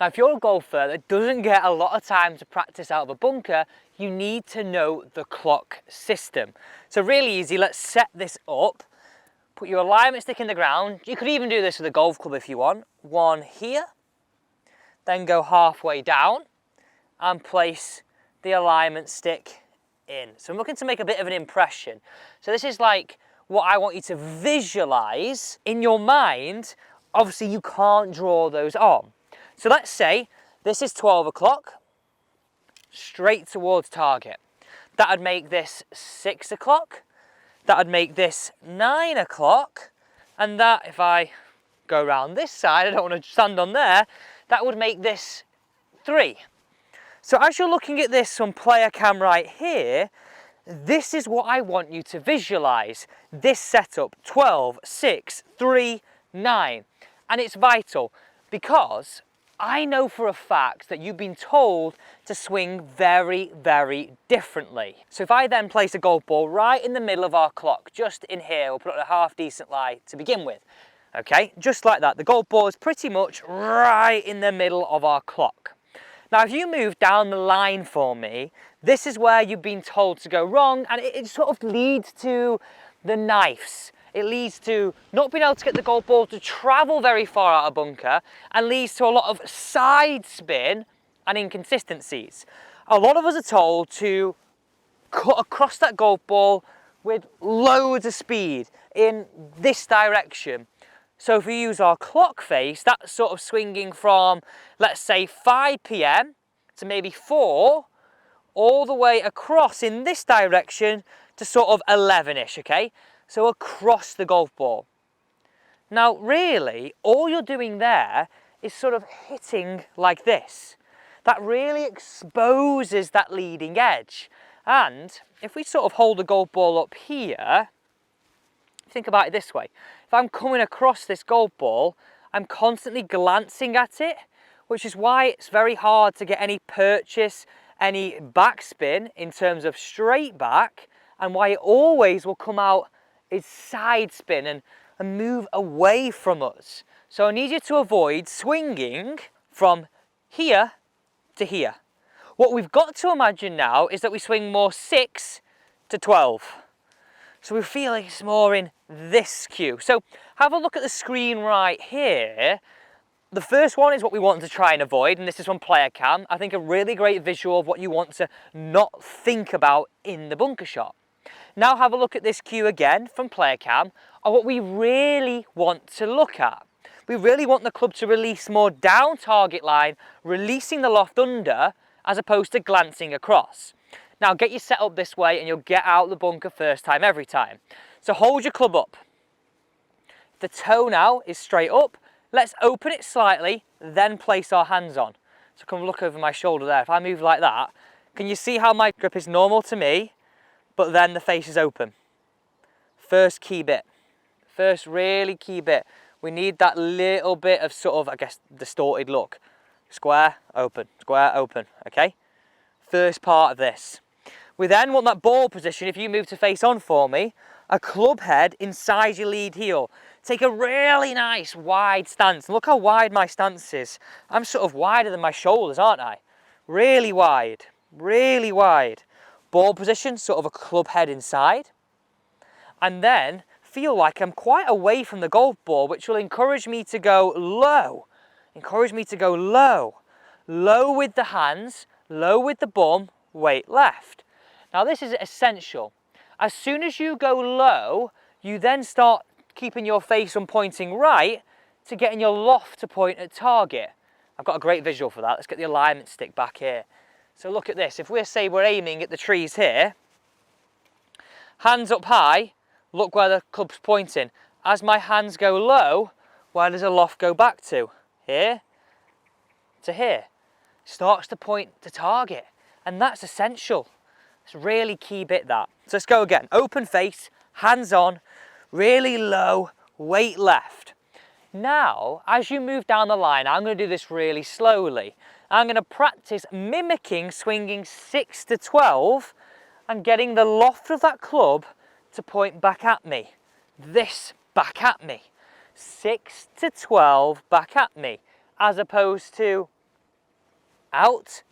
Now, if you're a golfer that doesn't get a lot of time to practice out of a bunker, you need to know the clock system. So really easy, let's set this up. Put your alignment stick in the ground. You could even do this with a golf club if you want. One here, then go halfway down and place the alignment stick in. So I'm looking to make a bit of an impression. So this is like what I want you to visualize in your mind. Obviously you can't draw those on. So let's say this is 12 o'clock, straight towards target. That would make this 6 o'clock. That would make this 9 o'clock. And that, if I go around this side, I don't want to stand on there, that would make this 3. So as you're looking at this on player cam right here, this is what I want you to visualize. This setup, 12, 6, 3, 9. And it's vital because I know for a fact that you've been told to swing very, very differently. So if I then place a golf ball right in the middle of our clock, just in here, we'll put it on a half decent lie to begin with. Okay, just like that. The golf ball is pretty much right in the middle of our clock. Now, if you move down the line for me, this is where you've been told to go wrong, and it sort of leads to the knifes. It leads to not being able to get the golf ball to travel very far out of bunker, and leads to a lot of side spin and inconsistencies. A lot of us are told to cut across that golf ball with loads of speed in this direction. So if we use our clock face, that's sort of swinging from, let's say, 5 p.m. to maybe 4, all the way across in this direction to sort of 11-ish, okay? So across the golf ball. Now, really, all you're doing there is sort of hitting like this. That really exposes that leading edge. And if we sort of hold the golf ball up here, think about it this way. If I'm coming across this golf ball, I'm constantly glancing at it, which is why it's very hard to get any purchase, any backspin in terms of straight back, and why it always will come out is side spin and move away from us. So I need you to avoid swinging from here to here. What we've got to imagine now is that we swing more 6 to 12. So we feel like it's more in this cue. So have a look at the screen right here. The first one is what we want to try and avoid, and this is from player cam. I think a really great visual of what you want to not think about in the bunker shot. Now have a look at this cue again from player cam of what we really want to look at. We really want the club to release more down target line, releasing the loft under, as opposed to glancing across. Now get your set up this way and you'll get out the bunker first time every time. So hold your club up. The toe now is straight up. Let's open it slightly, then place our hands on. So come look over my shoulder there. If I move like that, can you see how my grip is normal to me, but then the face is open? First key bit. First really key bit. We need that little bit of sort of, I guess, distorted look. Square, open, okay? First part of this. We then want that ball position, if you move to face on for me, a club head inside your lead heel. Take a really nice wide stance. Look how wide my stance is. I'm sort of wider than my shoulders, aren't I? Really wide, really wide. Ball position, sort of a club head inside. And then feel like I'm quite away from the golf ball, which will encourage me to go low. Encourage me to go low. Low with the hands, low with the bum, weight left. Now this is essential. As soon as you go low, you then start keeping your face on pointing right to getting your loft to point at target. I've got a great visual for that. Let's get the alignment stick back here. So look at this. If we're aiming at the trees here, hands up high, look where the club's pointing. As my hands go low, where does the loft go back to? Here to here. Starts to point to target. And that's essential. It's a really key bit, that. So let's go again. Open face, hands on, really low, weight left. Now, as you move down the line, I'm going to do this really slowly. I'm going to practice mimicking swinging 6 to 12 and getting the loft of that club to point back at me. This back at me. 6 to 12 back at me. As opposed to out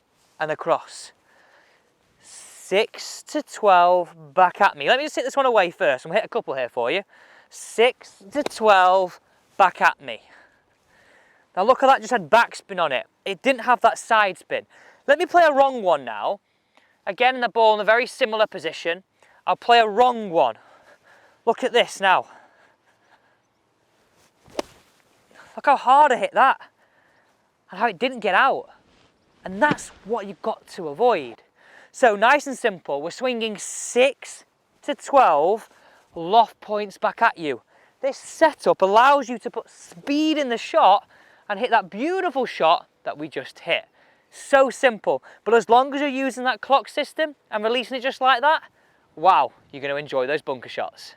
and across. 6 to 12, back at me. Let me just hit this one away first. I'm going to hit a couple here for you. 6 to 12, back at me. Now look at that, just had backspin on it. It didn't have that side spin. Let me play a wrong one now. Again, in the ball in a very similar position. I'll play a wrong one. Look at this now. Look how hard I hit that. And how it didn't get out. And that's what you've got to avoid. So nice and simple, we're swinging 6 to 12 loft points back at you. This setup allows you to put speed in the shot and hit that beautiful shot that we just hit. So simple, but as long as you're using that clock system and releasing it just like that, wow, you're going to enjoy those bunker shots.